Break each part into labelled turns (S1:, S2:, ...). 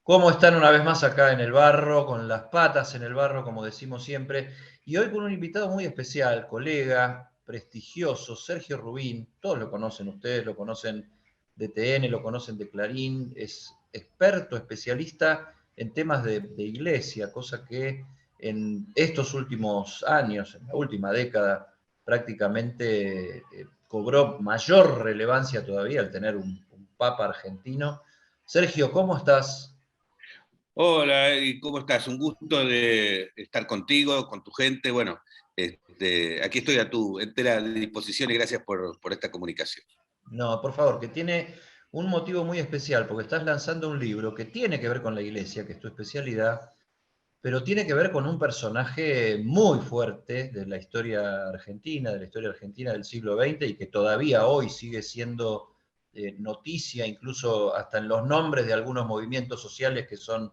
S1: ¿Cómo están una vez más acá en el barro, con las patas en el barro, como decimos siempre? Y hoy con un invitado muy especial, colega, prestigioso, Sergio Rubín. Todos lo conocen ustedes, lo conocen de TN, lo conocen de Clarín. Es experto, especialista en temas de iglesia, cosa que en estos últimos años, en la última década, prácticamente cobró mayor relevancia todavía al tener un papa argentino. Sergio, ¿cómo estás?
S2: Hola, ¿y cómo estás? Un gusto de estar contigo, con tu gente. Bueno, aquí estoy a tu entera disposición y gracias por esta comunicación.
S1: No, por favor, que tiene un motivo muy especial, porque estás lanzando un libro que tiene que ver con la iglesia, que es tu especialidad, pero tiene que ver con un personaje muy fuerte de la historia argentina del siglo XX y que todavía hoy sigue siendo noticia, incluso hasta en los nombres de algunos movimientos sociales que son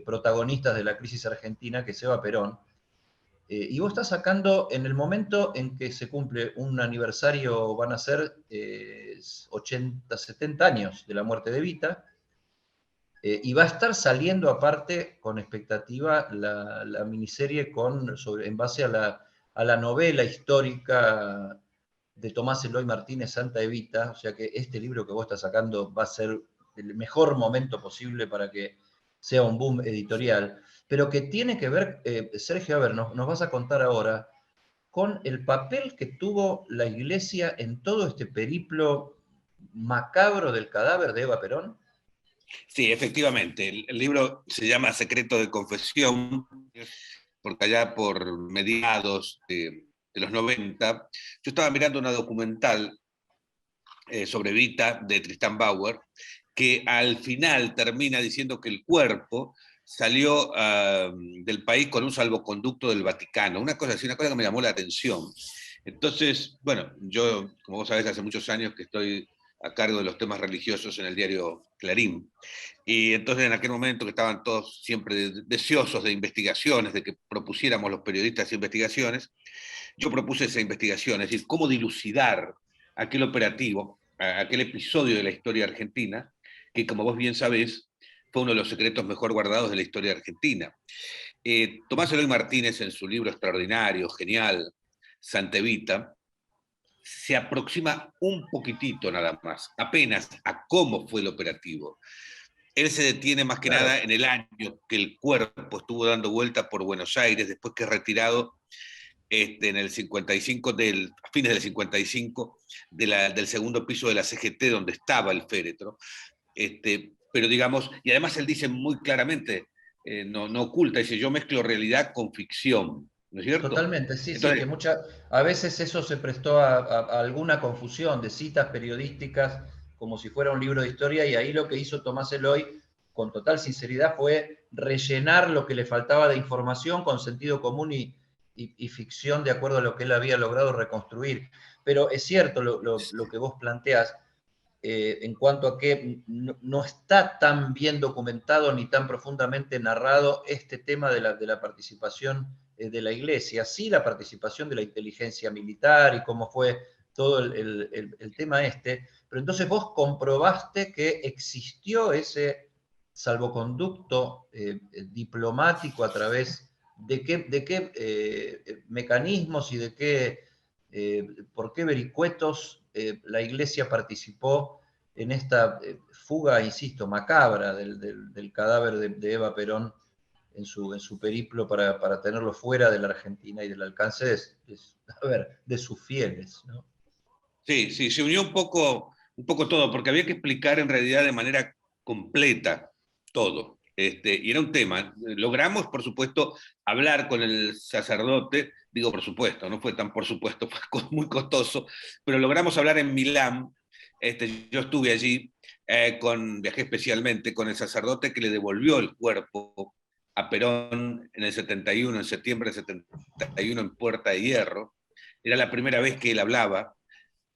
S1: protagonistas de la crisis argentina, que es Eva Perón. Y vos estás sacando en el momento en que se cumple un aniversario, van a ser 80, 70 años de la muerte de Evita, y va a estar saliendo aparte con expectativa la miniserie en base a la novela histórica de Tomás Eloy Martínez, Santa Evita. O sea que este libro que vos estás sacando va a ser el mejor momento posible para que sea un boom editorial, pero que tiene que ver, Sergio, a ver, nos vas a contar ahora con el papel que tuvo la iglesia en todo este periplo macabro del cadáver de Eva Perón.
S2: Sí, efectivamente, el libro se llama Secreto de Confesión, porque allá por mediados de los 90, yo estaba mirando una documental sobre Vita de Tristan Bauer, que al final termina diciendo que el cuerpo salió del país con un salvoconducto del Vaticano, una cosa así, una cosa que me llamó la atención. Entonces, bueno, yo, como vos sabés, hace muchos años que estoy a cargo de los temas religiosos en el diario Clarín. Y entonces en aquel momento que estaban todos siempre deseosos de investigaciones, de que propusiéramos los periodistas investigaciones, yo propuse esa investigación, es decir, cómo dilucidar aquel operativo, aquel episodio de la historia argentina, que como vos bien sabés, fue uno de los secretos mejor guardados de la historia argentina. Tomás Eloy Martínez, en su libro extraordinario, genial, Santa Evita, se aproxima un poquitito nada más, apenas a cómo fue el operativo. Él se detiene más que
S1: Claro.
S2: nada en el año que el cuerpo estuvo dando vuelta por Buenos Aires, después que es retirado en el 55, a fines del 55, del segundo piso de la CGT, donde estaba el féretro. Pero digamos, y además él dice muy claramente, no oculta, dice, yo mezclo realidad con ficción, ¿no es cierto?
S1: Totalmente, sí, sí,
S2: Entonces,
S1: que a veces eso se prestó a alguna confusión de citas periodísticas como si fuera un libro de historia, y ahí lo que hizo Tomás Eloy con total sinceridad fue rellenar lo que le faltaba de información con sentido común y ficción de acuerdo a lo que él había logrado reconstruir. Pero es cierto lo que vos planteás, en cuanto a que no está tan bien documentado ni tan profundamente narrado este tema de la participación de la iglesia, sí la participación de la inteligencia militar y cómo fue todo el tema pero entonces vos comprobaste que existió ese salvoconducto diplomático a través de qué mecanismos y de qué, por qué vericuetos la iglesia participó en esta fuga, insisto, macabra del cadáver de Eva Perón en su periplo para tenerlo fuera de la Argentina y del alcance a ver, de sus fieles, ¿no?
S2: sí, sí, se unió un poco todo, porque había que explicar en realidad de manera completa todo. Y era un tema. Logramos, por supuesto, hablar con el sacerdote, digo por supuesto, no fue tan por supuesto, fue muy costoso, pero logramos hablar en Milán. Yo estuve allí, viajé especialmente con el sacerdote que le devolvió el cuerpo a Perón en el 71, en septiembre del 71, en Puerta de Hierro. Era la primera vez que él hablaba.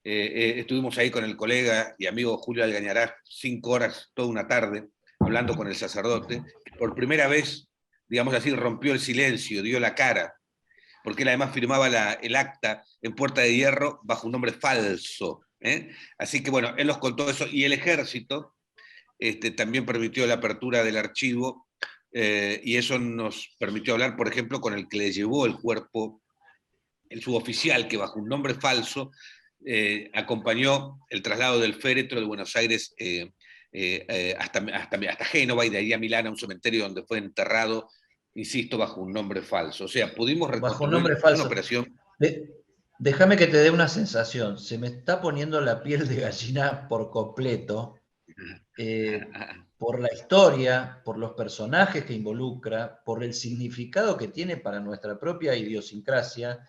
S2: Estuvimos ahí con el colega y amigo Julio Algañarás 5 horas, toda una tarde, hablando con el sacerdote. Por primera vez, digamos así, rompió el silencio, dio la cara, porque él además firmaba el acta en Puerta de Hierro bajo un nombre falso. Así que bueno, él nos contó eso y el ejército también permitió la apertura del archivo, y eso nos permitió hablar, por ejemplo, con el que le llevó el cuerpo, el suboficial, que bajo un nombre falso acompañó el traslado del féretro de Buenos Aires hasta Génova, y de ahí a Milán, a un cementerio donde fue enterrado, insisto, bajo un nombre falso. O sea, pudimos
S1: Bajo un
S2: reconstruir
S1: nombre
S2: una
S1: falso.
S2: operación.
S1: Déjame que te dé una sensación. Se me está poniendo la piel de gallina por completo, por la historia, por los personajes que involucra, por el significado que tiene para nuestra propia idiosincrasia,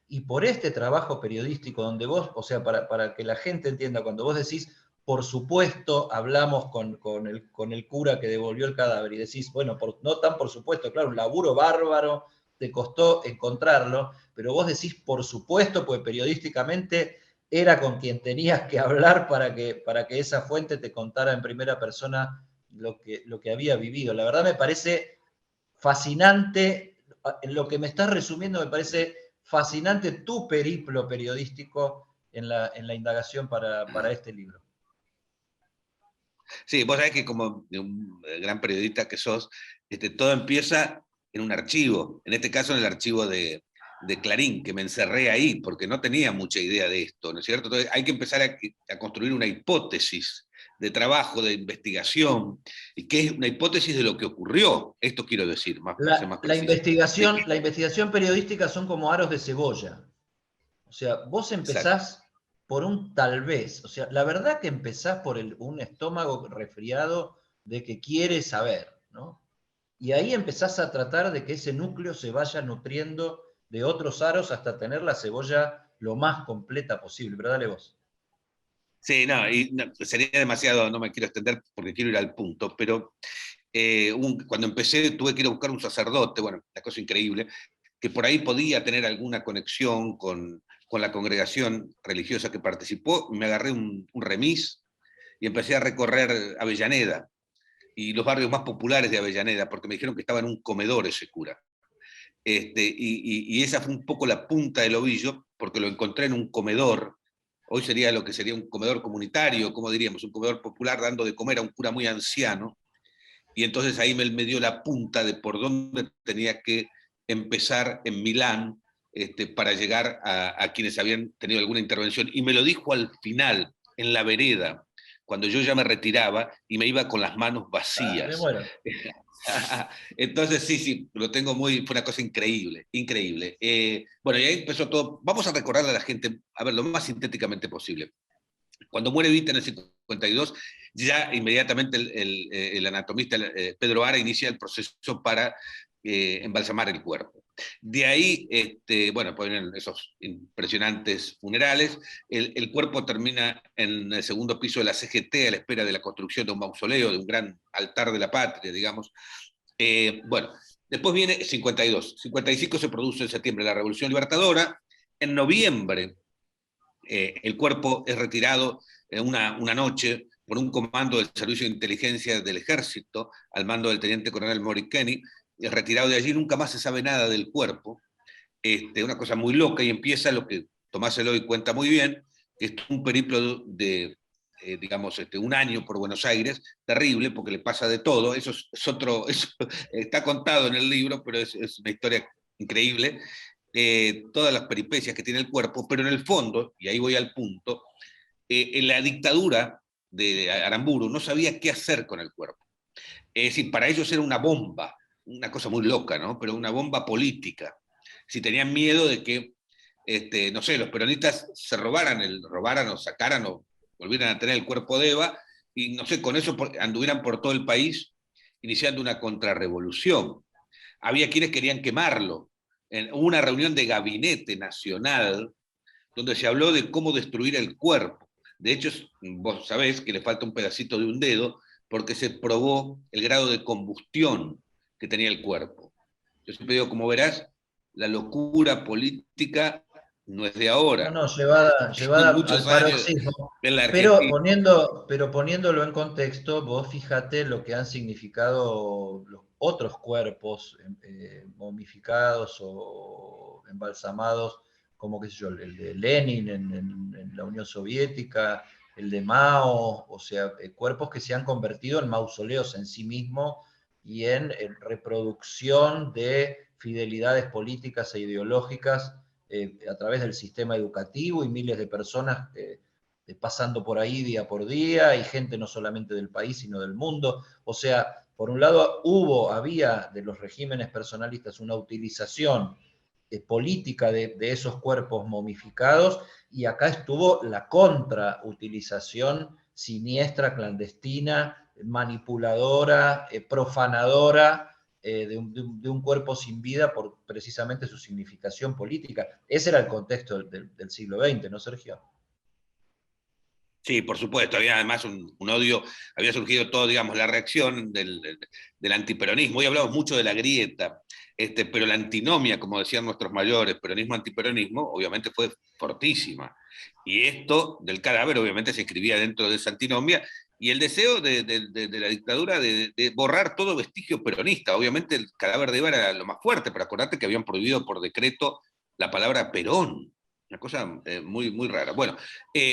S1: y por este trabajo periodístico donde vos, o sea, para que la gente entienda, cuando vos decís, por supuesto, hablamos con el cura que devolvió el cadáver, y decís, bueno, no tan por supuesto, claro, un laburo bárbaro, te costó encontrarlo, pero vos decís, por supuesto, pues periodísticamente era con quien tenías que hablar para que esa fuente te contara en primera persona lo que había vivido. La verdad me parece fascinante, en lo que me estás resumiendo, me parece fascinante tu periplo periodístico en la indagación para este libro.
S2: Sí, vos sabés que como un gran periodista que sos, todo empieza en un archivo, en este caso en el archivo de Clarín, que me encerré ahí porque no tenía mucha idea de esto, ¿no es cierto? Entonces hay que empezar a construir una hipótesis de trabajo, de investigación, y que es una hipótesis de lo que ocurrió, esto quiero decir, para ser más preciso.
S1: La investigación periodística son como aros de cebolla. O sea, vos
S2: Exacto.
S1: empezás por un tal vez. O sea, la verdad que empezás por un estómago resfriado de que quiere saber, ¿no? Y ahí empezás a tratar de que ese núcleo se vaya nutriendo de otros aros hasta tener la cebolla lo más completa posible. Pero dale vos.
S2: Sí, no, y no, sería demasiado, no me quiero extender porque quiero ir al punto, pero cuando empecé tuve que ir a buscar un sacerdote, bueno, una cosa increíble, que por ahí podía tener alguna conexión con la congregación religiosa que participó. Me agarré un remis y empecé a recorrer Avellaneda y los barrios más populares de Avellaneda, porque me dijeron que estaba en un comedor ese cura. Y esa fue un poco la punta del ovillo, porque lo encontré en un comedor. Hoy sería lo que sería un comedor comunitario, como diríamos, un comedor popular dando de comer a un cura muy anciano. Y entonces ahí me dio la punta de por dónde tenía que empezar en Milán, para llegar a quienes habían tenido alguna intervención. Y me lo dijo al final, en la vereda, cuando yo ya me retiraba y me iba con las manos
S1: Ah, me
S2: vacías.
S1: muero.
S2: Entonces, sí, sí, lo tengo muy, fue una cosa increíble, increíble. Bueno, y ahí empezó todo. Vamos a recordarle a la gente, a ver, lo más sintéticamente posible. Cuando muere Vita en el 52, ya inmediatamente el anatomista Pedro Ara inicia el proceso para embalsamar el cuerpo. De ahí, bueno, ponen esos impresionantes funerales. El cuerpo termina en el segundo piso de la CGT a la espera de la construcción de un mausoleo, de un gran altar de la patria, digamos. Bueno, después viene 52. 55 se produce en septiembre la Revolución Libertadora. En noviembre el cuerpo es retirado una noche por un comando del Servicio de Inteligencia del Ejército, al mando del teniente coronel Maury Kenny. Es retirado de allí, nunca más se sabe nada del cuerpo. Una cosa muy loca, y empieza lo que Tomás Eloy cuenta muy bien, que es un periplo de, digamos, un año por Buenos Aires, terrible, porque le pasa de todo. Es otro, eso está contado en el libro, pero es una historia increíble. Todas las peripecias que tiene el cuerpo, pero en el fondo, y ahí voy al punto, en la dictadura de Aramburu no sabía qué hacer con el cuerpo. Es decir, para ellos era una bomba, una cosa muy loca, ¿no? Pero una bomba política. Si tenían miedo de que, no sé, los peronistas se robaran o sacaran o volvieran a tener el cuerpo de Eva, y no sé, con eso anduvieran por todo el país iniciando una contrarrevolución. Había quienes querían quemarlo. Hubo una reunión de gabinete nacional donde se habló de cómo destruir el cuerpo. De hecho, vos sabés que le falta un pedacito de un dedo porque se probó el grado de combustión que tenía el cuerpo. Yo siempre digo, como verás, la locura política no es de
S1: No,
S2: ahora,
S1: no,
S2: tiene
S1: llevada
S2: muchos
S1: al
S2: años
S1: paroxismo.
S2: en la Argentina.
S1: Pero poniéndolo en contexto, vos fíjate lo que han significado los otros cuerpos momificados o embalsamados, como qué sé yo, el de Lenin en la Unión Soviética, el de Mao, o sea, cuerpos que se han convertido en mausoleos en sí mismos y en reproducción de fidelidades políticas e ideológicas a través del sistema educativo, y miles de personas pasando por ahí día por día, y gente no solamente del país, sino del mundo. O sea, por un lado había de los regímenes personalistas una utilización política de esos cuerpos momificados, y acá estuvo la contrautilización siniestra, clandestina, manipuladora, profanadora de un cuerpo sin vida por precisamente su significación política. Ese era el contexto del siglo XX, ¿no, Sergio?
S2: Sí, por supuesto, había además un odio, había surgido todo, digamos, la reacción del antiperonismo. Hoy hablamos mucho de la grieta, pero la antinomia, como decían nuestros mayores, peronismo-antiperonismo, obviamente fue fortísima. Y esto del cadáver, obviamente, se escribía dentro de esa antinomia, y el deseo de la dictadura de borrar todo vestigio peronista. Obviamente el cadáver de Eva era lo más fuerte, pero acordate que habían prohibido por decreto la palabra Perón. Una cosa muy, muy rara. Bueno,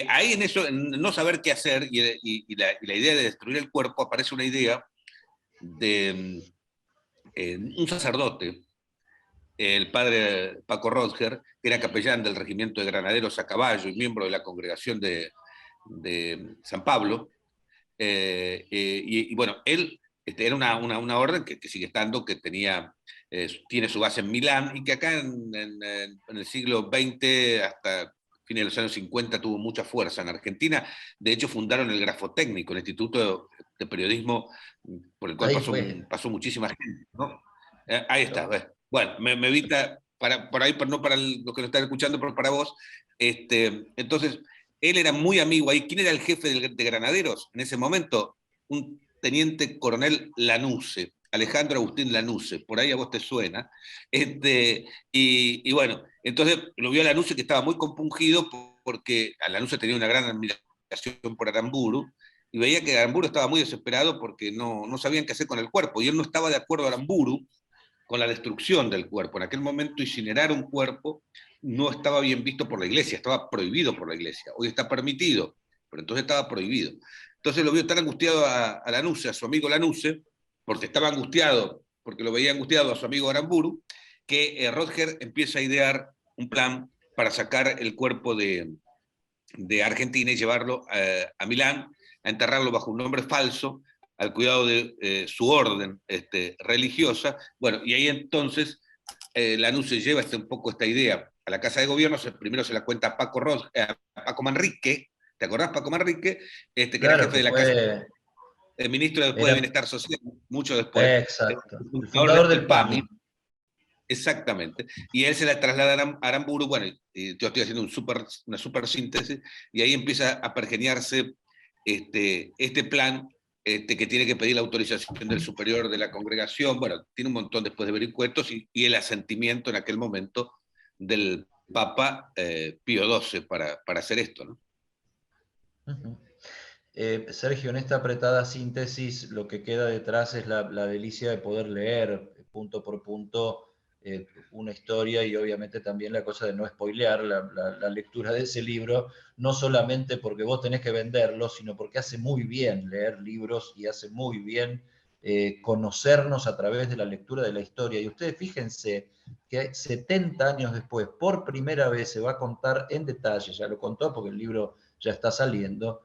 S2: ahí en eso, en no saber qué hacer y la idea de destruir el cuerpo, aparece una idea de un sacerdote, el padre Paco Rodger, que era capellán del regimiento de granaderos a caballo y miembro de la congregación de San Pablo. Bueno, él era una orden que sigue estando, que tiene su base en Milán, y que acá en el siglo XX hasta fines de los años 50 tuvo mucha fuerza en Argentina. De hecho, fundaron el Grafotécnico, el Instituto de Periodismo, por el cual
S1: Ahí fue.
S2: pasó muchísima gente, ¿no? Ahí está. Bueno, me evita, por ahí, no para los que nos están escuchando, pero para vos. Entonces, él era muy amigo ahí. ¿Quién era el jefe de granaderos en ese momento? Un teniente coronel Lanuse, Alejandro Agustín Lanuse, por ahí a vos te suena. Bueno, entonces lo vio a Lanuse, que estaba muy compungido porque a Lanuse tenía una gran admiración por Aramburu, y veía que Aramburu estaba muy desesperado porque no sabían qué hacer con el cuerpo, y él no estaba de acuerdo, Aramburu, con la destrucción del cuerpo. En aquel momento incinerar un cuerpo no estaba bien visto por la iglesia, estaba prohibido por la iglesia. Hoy está permitido, pero entonces estaba prohibido. Entonces lo vio tan angustiado a Lanuse, a su amigo Lanuse, porque estaba angustiado, porque lo veía angustiado a su amigo Aramburu, que Rodger empieza a idear un plan para sacar el cuerpo de Argentina y llevarlo a Milán, a enterrarlo bajo un nombre falso, al cuidado de su orden religiosa. Bueno, y ahí entonces Lanuse lleva un poco esta idea a la Casa de Gobierno. Primero se la cuenta a Paco Manrique. ¿Te acordás, Paco Manrique? Que era
S1: Claro
S2: jefe
S1: que
S2: de la Casa,
S1: fue,
S2: ministro después de
S1: era,
S2: Bienestar Social, mucho después,
S1: exacto,
S2: el
S1: el
S2: fundador
S1: fundador
S2: del
S1: del PAMI.
S2: PAMI. Exactamente. Y él se la traslada a Aramburu. Bueno, y yo estoy haciendo una super síntesis, y ahí empieza a pergeniarse este plan, que tiene que pedir la autorización del superior de la congregación. Bueno, tiene un montón después de vericuetos, y el asentimiento en aquel momento del Papa Pío XII para hacer esto, ¿no?
S1: Uh-huh. Sergio, en esta apretada síntesis, lo que queda detrás es la delicia de poder leer punto por punto una historia, y obviamente también la cosa de no spoilear la lectura de ese libro, no solamente porque vos tenés que venderlo, sino porque hace muy bien leer libros y hace muy bien conocernos a través de la lectura de la historia. Y ustedes fíjense que 70 años después, por primera vez se va a contar en detalle, ya lo contó porque el libro ya está saliendo,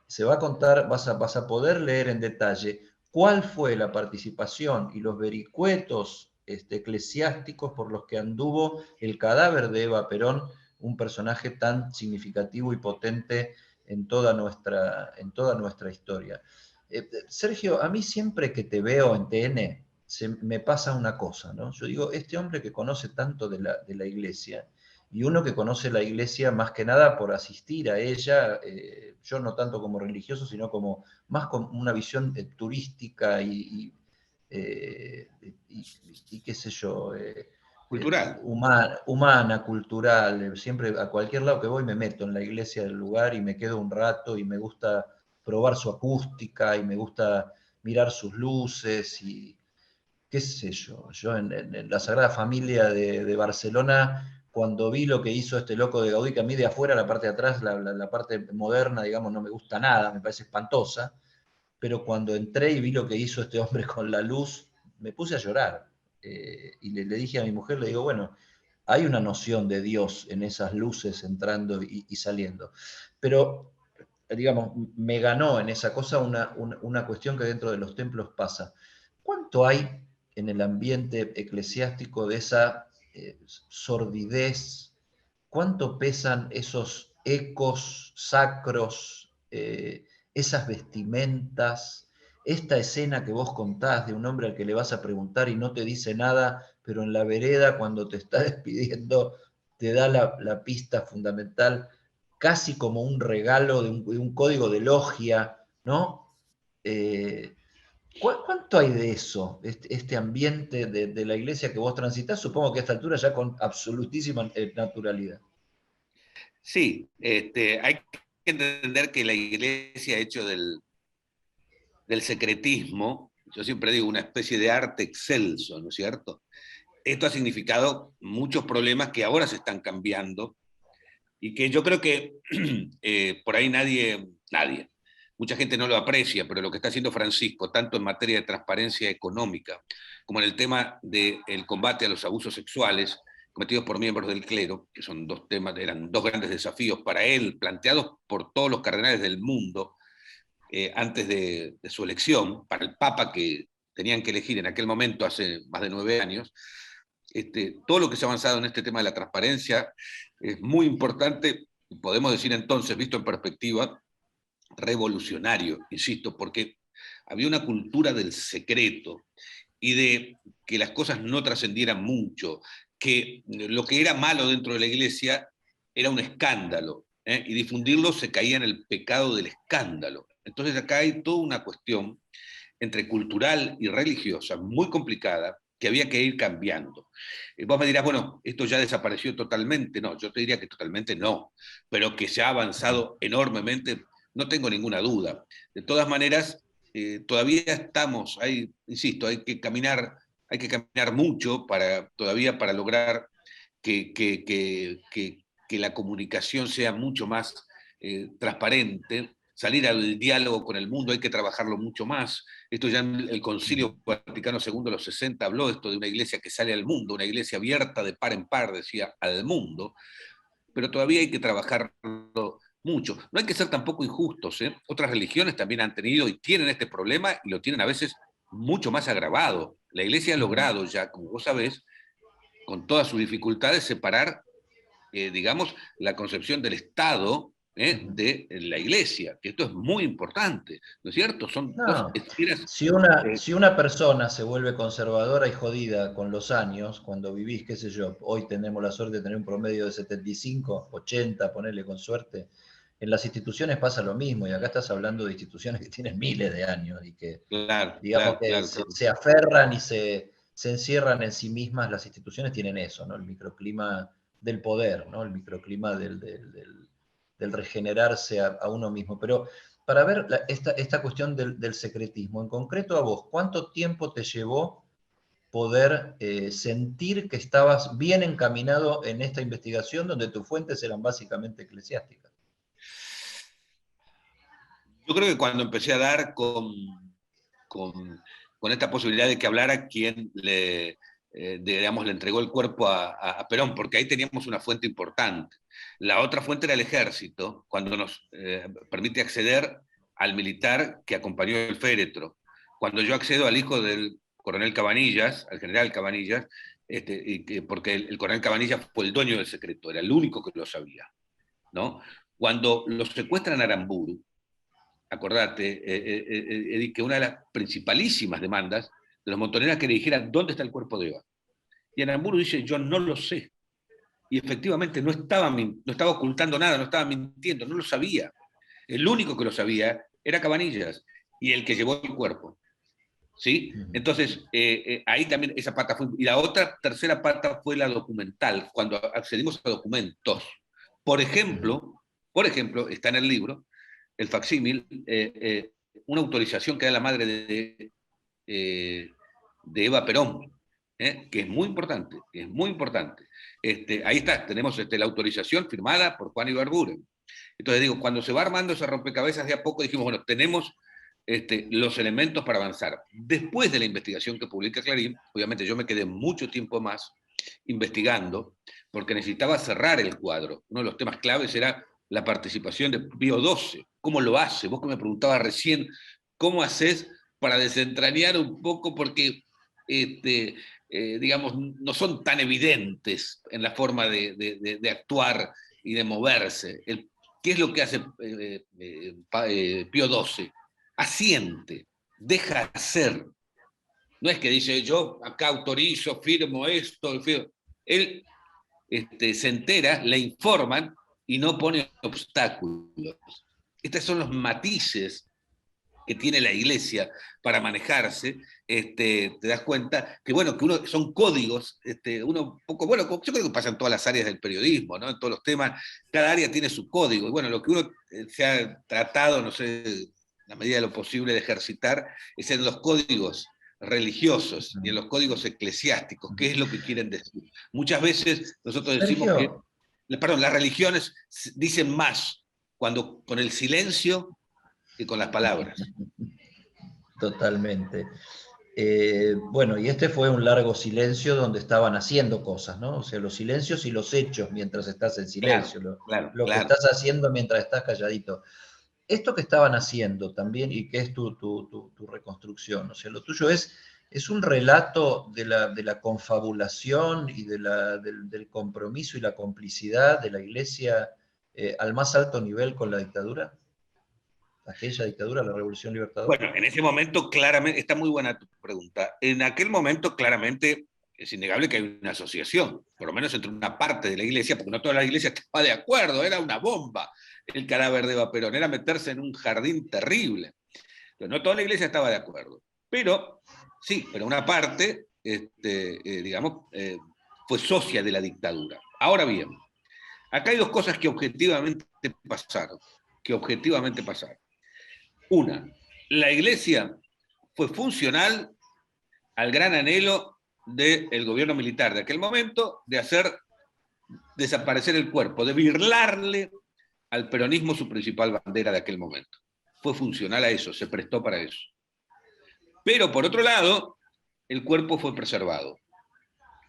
S1: se va a contar, vas a poder leer en detalle cuál fue la participación y los vericuetos eclesiásticos por los que anduvo el cadáver de Eva Perón, un personaje tan significativo y potente en toda nuestra historia. Sergio, a mí siempre que te veo en TN, me pasa una cosa, ¿no? Yo digo, este hombre que conoce tanto de la iglesia, y uno que conoce la iglesia más que nada por asistir a ella, yo no tanto como religioso, sino como más con una visión turística eh, y qué sé yo,
S2: Cultural.
S1: humana, cultural. Siempre a cualquier lado que voy me meto en la iglesia del lugar y me quedo un rato, y me gusta probar su acústica y me gusta mirar sus luces y qué sé yo. Yo en la Sagrada Familia de Barcelona, cuando vi lo que hizo este loco de Gaudí, que a mí de afuera, la parte de atrás, la parte moderna, digamos, no me gusta nada, me parece espantosa, pero cuando entré y vi lo que hizo este hombre con la luz, me puse a llorar. Y le dije a mi mujer, le digo, bueno, hay una noción de Dios en esas luces entrando y saliendo. Pero, digamos, me ganó en esa cosa una cuestión que dentro de los templos pasa. ¿Cuánto hay en el ambiente eclesiástico de esa sordidez? ¿Cuánto pesan esos ecos sacros, esas vestimentas, esta escena que vos contás de un hombre al que le vas a preguntar y no te dice nada, pero en la vereda cuando te está despidiendo te da la pista fundamental, casi como un regalo de un código de logia, ¿no? Eh, ¿Cuánto hay de eso, este ambiente de la iglesia que vos transitas? Supongo que a esta altura ya con absolutísima naturalidad.
S2: Sí, hay que entender que la iglesia ha hecho del secretismo, yo siempre digo, una especie de arte excelso, ¿no es cierto? Esto ha significado muchos problemas que ahora se están cambiando y que yo creo que por ahí nadie, mucha gente no lo aprecia, pero lo que está haciendo Francisco, tanto en materia de transparencia económica como en el tema del combate a los abusos sexuales cometidos por miembros del clero, que son dos temas, eran dos grandes desafíos para él, planteados por todos los cardenales del mundo antes de su elección, para el Papa que tenían que elegir en aquel momento, hace más de 9 años. Todo lo que se ha avanzado en este tema de la transparencia es muy importante, podemos decir entonces, visto en perspectiva, revolucionario, insisto, porque había una cultura del secreto y de que las cosas no trascendieran mucho, que lo que era malo dentro de la iglesia era un escándalo, y difundirlo se caía en el pecado del escándalo. Entonces acá hay toda una cuestión entre cultural y religiosa muy complicada que había que ir cambiando. Vos me dirás, bueno, esto ya desapareció totalmente. No, yo te diría que totalmente no, pero que se ha avanzado enormemente, no tengo ninguna duda. De todas maneras, todavía estamos, insisto, hay que caminar mucho todavía para lograr que la comunicación sea mucho más transparente, salir al diálogo con el mundo, hay que trabajarlo mucho más. Esto ya en el Concilio Vaticano II de los 60 habló esto de una iglesia que sale al mundo, una iglesia abierta de par en par, decía, al mundo, pero todavía hay que trabajarlo mucho. No hay que ser tampoco injustos, ¿eh? Otras religiones también han tenido y tienen este problema y lo tienen a veces mucho más agravado. La iglesia ha logrado ya, como vos sabés, con todas sus dificultades, separar, digamos, la concepción del Estado de la Iglesia, que esto es muy importante, ¿no es cierto? Son dos
S1: No,
S2: esferas.
S1: si una persona se vuelve conservadora y jodida con los años, cuando vivís, qué sé yo, hoy tenemos la suerte de tener un promedio de 75, 80, ponerle con suerte, en las instituciones pasa lo mismo, y acá estás hablando de instituciones que tienen miles de años y que,
S2: Claro,
S1: digamos
S2: claro,
S1: que
S2: claro, claro.
S1: se aferran y se encierran en sí mismas. Las instituciones tienen eso, ¿no? El microclima del poder, ¿no? El microclima del regenerarse a uno mismo. Pero para ver esta cuestión del secretismo, en concreto a vos, ¿cuánto tiempo te llevó poder sentir que estabas bien encaminado en esta investigación donde tus fuentes eran básicamente eclesiásticas?
S2: Yo creo que cuando empecé a dar con, con esta posibilidad de que hablara quien digamos, le entregó el cuerpo a Perón, porque ahí teníamos una fuente importante. La otra fuente era el ejército, cuando nos permite acceder al militar que acompañó el féretro. Cuando yo accedo al hijo del coronel Cabanillas, al general Cabanillas, porque el coronel Cabanillas fue el dueño del secreto, era el único que lo sabía, ¿no? Cuando los secuestran a Aramburu, acordate, Edith, que una de las principalísimas demandas de los montoneros era que le dijeran dónde está el cuerpo de Eva. Y Aramburu dice, yo no lo sé. Y efectivamente no estaba ocultando nada, no estaba mintiendo, no lo sabía. El único que lo sabía era Cabanillas y el que llevó el cuerpo. ¿Sí? Entonces, ahí también esa pata fue. Y la otra tercera pata fue la documental, cuando accedimos a documentos. Por ejemplo, está en el libro, el facsímil, una autorización que da la madre de Eva Perón, que es muy importante, es muy importante. Ahí está, tenemos la autorización firmada por Juan Ibarburen. Entonces digo, cuando se va armando ese rompecabezas de a poco, dijimos, bueno, tenemos los elementos para avanzar. Después de la investigación que publica Clarín, obviamente yo me quedé mucho tiempo más investigando, porque necesitaba cerrar el cuadro. Uno de los temas claves era la participación de Pío XII. ¿Cómo lo hace? Vos que me preguntabas recién, ¿cómo haces para desentrañar un poco? Porque, digamos, no son tan evidentes en la forma de actuar y de moverse. ¿Qué es lo que hace Pío XII? Asiente, deja hacer. No es que dice, yo acá autorizo, firmo esto, firmo. Él se entera, le informan y no pone obstáculos. Estos son los matices que tiene la iglesia para manejarse. Te das cuenta que, bueno, que son códigos, uno poco, bueno, yo creo que pasa en todas las áreas del periodismo, ¿no? En todos los temas, cada área tiene su código. Y bueno, lo que uno se ha tratado, no sé, en la medida de lo posible de ejercitar, es en los códigos religiosos y en los códigos eclesiásticos, qué es lo que quieren decir. Muchas veces nosotros decimos
S1: Sergio,
S2: perdón, las religiones dicen más con el silencio que con las palabras.
S1: totalmente. Bueno, y este fue un largo silencio donde estaban haciendo cosas, ¿no? O sea, los silencios y los hechos mientras estás en
S2: Claro,
S1: silencio,
S2: claro,
S1: lo que
S2: claro.
S1: estás haciendo mientras estás calladito. Esto que estaban haciendo también, y que es tu reconstrucción, o sea, lo tuyo es un relato de la confabulación y del compromiso y la complicidad de la Iglesia al más alto nivel con la dictadura, aquella dictadura, la Revolución Libertadora.
S2: Bueno, en ese momento claramente, está muy buena tu pregunta, en aquel momento claramente es innegable que hay una asociación, por lo menos entre una parte de la iglesia, porque no toda la iglesia estaba de acuerdo, era una bomba el cadáver de Eva Perón, era meterse en un jardín terrible. Pero no toda la iglesia estaba de acuerdo. Pero, sí, pero una parte, digamos, fue socia de la dictadura. Ahora bien, acá hay dos cosas que objetivamente pasaron. Que objetivamente pasaron. Una, la iglesia fue funcional al gran anhelo del gobierno militar de aquel momento de hacer desaparecer el cuerpo, de birlarle al peronismo su principal bandera de aquel momento. Fue funcional a eso, se prestó para eso. Pero por otro lado, el cuerpo fue preservado.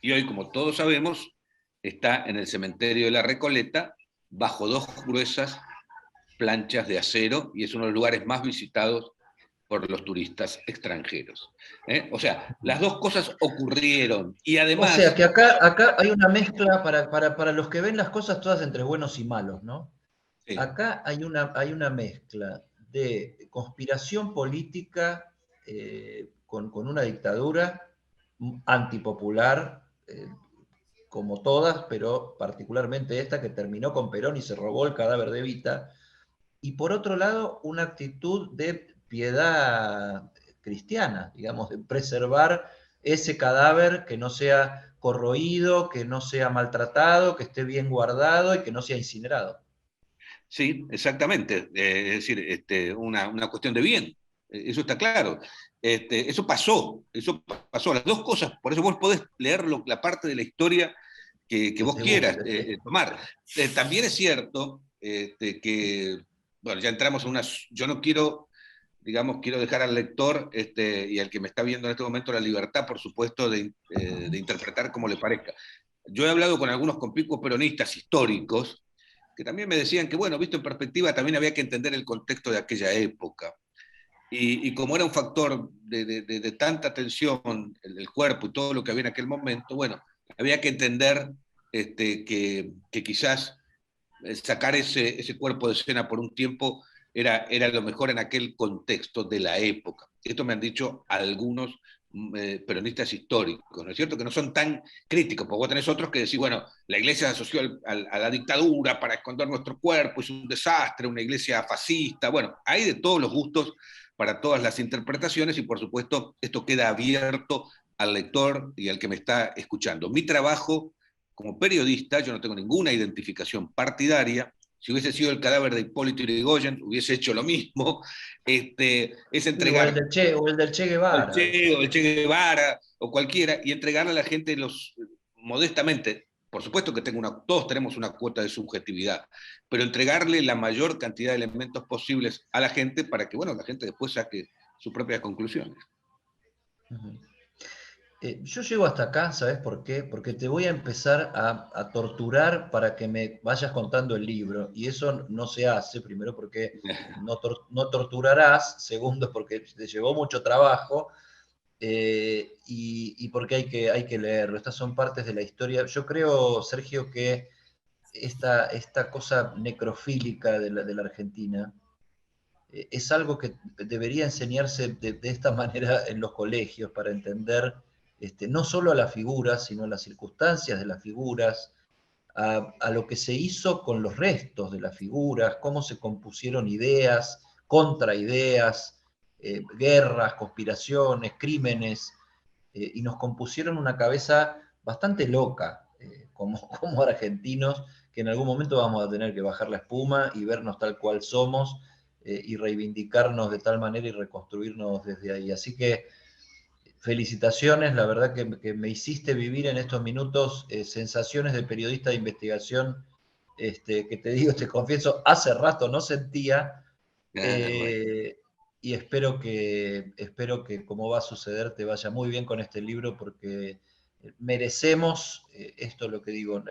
S2: Y hoy, como todos sabemos, está en el cementerio de la Recoleta, bajo dos gruesas planchas de acero, y es uno de los lugares más visitados por los turistas extranjeros. O sea, las dos cosas ocurrieron. Y
S1: O sea
S2: además,
S1: que acá hay una mezcla para los que ven las cosas todas entre buenos y malos, ¿no?
S2: sí,
S1: Acá hay una mezcla de conspiración política con una dictadura antipopular, como todas, pero particularmente esta que terminó con Perón y se robó el cadáver de Evita, y por otro lado una actitud de piedad cristiana, digamos, de preservar ese cadáver que no sea corroído, que no sea maltratado, que esté bien guardado y que no sea incinerado.
S2: sí, exactamente. Es decir, una cuestión de bien. Eso está claro. Eso pasó. Las dos cosas, por eso vos podés leer la parte de la historia que
S1: Que
S2: vos
S1: te
S2: quieras
S1: guste, sí.
S2: tomar. También es cierto que, bueno, ya entramos en una... Yo no quiero, digamos, quiero dejar al lector y al que me está viendo en este momento la libertad, por supuesto, de interpretar como le parezca. Yo he hablado con algunos conspicuos peronistas históricos que también me decían que, bueno, visto en perspectiva, también había que entender el contexto de aquella época. Y como era un factor de tanta tensión el cuerpo y todo lo que había en aquel momento, bueno, había que entender que quizás sacar ese cuerpo de escena por un tiempo era lo mejor en aquel contexto de la época. Esto me han dicho algunos peronistas históricos, ¿no es cierto? Que no son tan críticos, porque vos tenés otros que decís, bueno, la iglesia se asoció a la dictadura para esconder nuestro cuerpo, es un desastre, una iglesia fascista, bueno, hay de todos los gustos para todas las interpretaciones y por supuesto esto queda abierto al lector y al que me está escuchando. Mi trabajo como periodista, yo no tengo ninguna identificación partidaria, Si hubiese sido el cadáver de Hipólito Yrigoyen, hubiese hecho lo mismo. Es entregar...
S1: O el del Che Guevara.
S2: O el Che Guevara, o cualquiera, y entregarle a la gente modestamente, por supuesto que todos tenemos una cuota de subjetividad, pero entregarle la mayor cantidad de elementos posibles a la gente para que, bueno, la gente después saque sus propias conclusiones.
S1: Uh-huh. Yo llego hasta acá, ¿sabes por qué? Porque te voy a empezar a torturar para que me vayas contando el libro, y eso no se hace, primero porque no torturarás, segundo porque te llevó mucho trabajo, y porque hay que leerlo. Estas son partes de la historia. Yo creo, Sergio, que esta cosa necrofílica de la Argentina es algo que debería enseñarse de esta manera en los colegios para entender no solo a las figuras, sino a las circunstancias de las figuras, a lo que se hizo con los restos de las figuras, cómo se compusieron ideas, contraideas, guerras, conspiraciones, crímenes, y nos compusieron una cabeza bastante loca, como argentinos, que en algún momento vamos a tener que bajar la espuma y vernos tal cual somos, y reivindicarnos de tal manera y reconstruirnos desde ahí. Así que felicitaciones, la verdad que me hiciste vivir en estos minutos sensaciones de periodista de investigación, que te digo, te confieso, hace rato no sentía,
S2: Bueno.
S1: y espero que como va a suceder te vaya muy bien con este libro, porque merecemos, esto es lo que digo,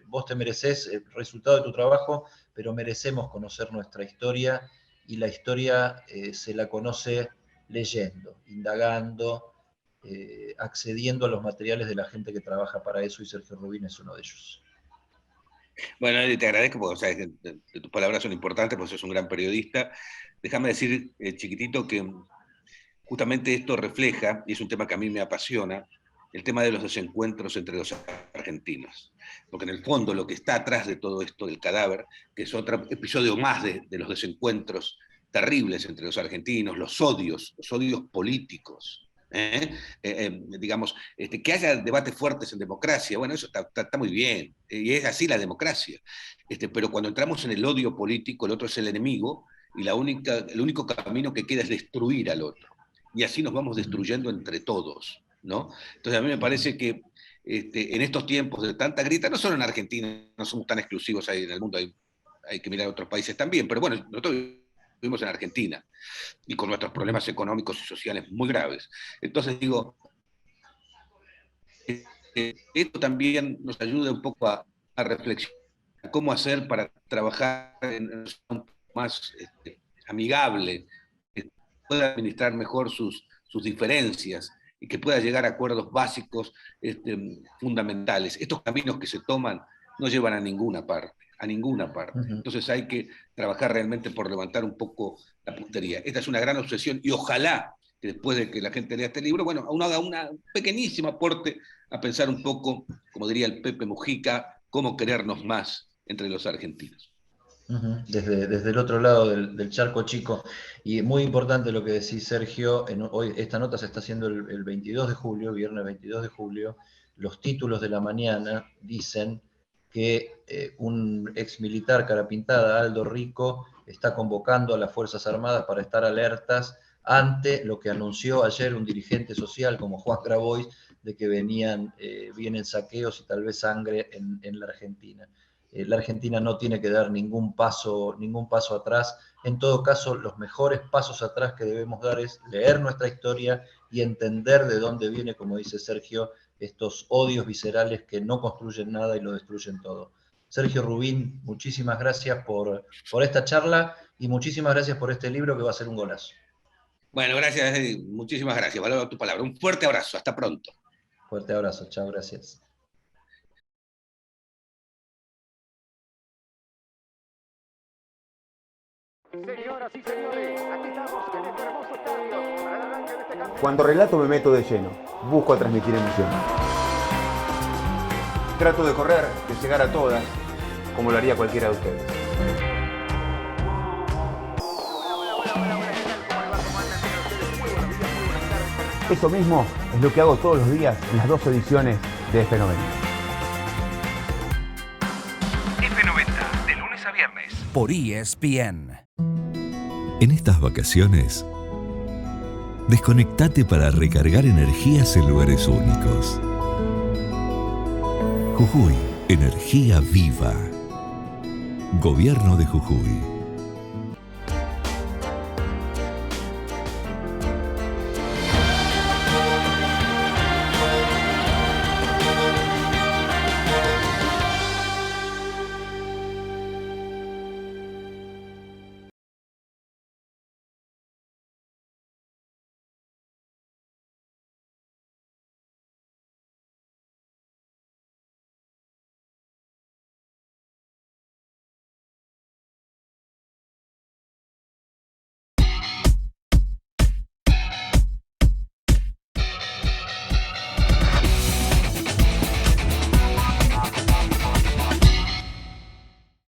S1: vos te mereces el resultado de tu trabajo, pero merecemos conocer nuestra historia, y la historia se la conoce leyendo, indagando, accediendo a los materiales de la gente que trabaja para eso, y Sergio Rubín es uno de ellos.
S2: Bueno, Eddie, te agradezco porque, o sea, tus palabras son importantes, porque sos un gran periodista. Déjame decir, chiquitito, que justamente esto refleja, y es un tema que a mí me apasiona, el tema de los desencuentros entre los argentinos. Porque en el fondo lo que está atrás de todo esto del cadáver, que es otro episodio más de los desencuentros terribles entre los argentinos, los odios políticos, digamos, que haya debates fuertes en democracia, bueno, eso está muy bien, y es así la democracia, pero cuando entramos en el odio político, el otro es el enemigo, y el único camino que queda es destruir al otro, y así nos vamos destruyendo entre todos, ¿no? Entonces a mí me parece que en estos tiempos de tanta grita, no solo en Argentina, no somos tan exclusivos ahí en el mundo, hay que mirar a otros países también, pero bueno, nosotros vivimos en Argentina, y con nuestros problemas económicos y sociales muy graves. Entonces digo, esto también nos ayuda un poco a reflexionar cómo hacer para trabajar en un más amigable, que pueda administrar mejor sus diferencias y que pueda llegar a acuerdos básicos fundamentales. Estos caminos que se toman no llevan a ninguna parte. Entonces hay que trabajar realmente por levantar un poco la puntería. Esta es una gran obsesión, y ojalá que después de que la gente lea este libro, bueno, uno haga un pequeñísimo aporte a pensar un poco, como diría el Pepe Mujica, cómo querernos más entre los argentinos.
S1: Desde el otro lado del charco chico. Y muy importante lo que decís, Sergio. Hoy esta nota se está haciendo el 22 de julio, viernes 22 de julio. Los títulos de la mañana dicen que un ex militar cara pintada, Aldo Rico, está convocando a las Fuerzas Armadas para estar alertas ante lo que anunció ayer un dirigente social como Juan Grabois, de que vienen saqueos y tal vez sangre en la Argentina. La Argentina no tiene que dar ningún paso atrás. En todo caso, los mejores pasos atrás que debemos dar es leer nuestra historia y entender de dónde viene, como dice Sergio, estos odios viscerales que no construyen nada y lo destruyen todo. Sergio Rubín, muchísimas gracias por esta charla, y muchísimas gracias por este libro, que va a ser un golazo.
S2: Bueno, gracias, Eddie. Muchísimas gracias. Valoro tu palabra. Un fuerte abrazo. Hasta pronto.
S1: Fuerte abrazo. Chao, gracias.
S3: Señoras y señores, aquí estamos en este hermoso estadio para el arranque de este campeonato.
S4: Cuando relato me meto de lleno, busco transmitir emoción. Trato de correr, de llegar a todas, como lo haría cualquiera de ustedes. Eso mismo es lo que hago todos los días en las 2 ediciones de F90.
S5: F90, de lunes a viernes. por ESPN.
S6: En estas vacaciones, desconectate para recargar energías en lugares únicos. Jujuy, energía viva. Gobierno de Jujuy.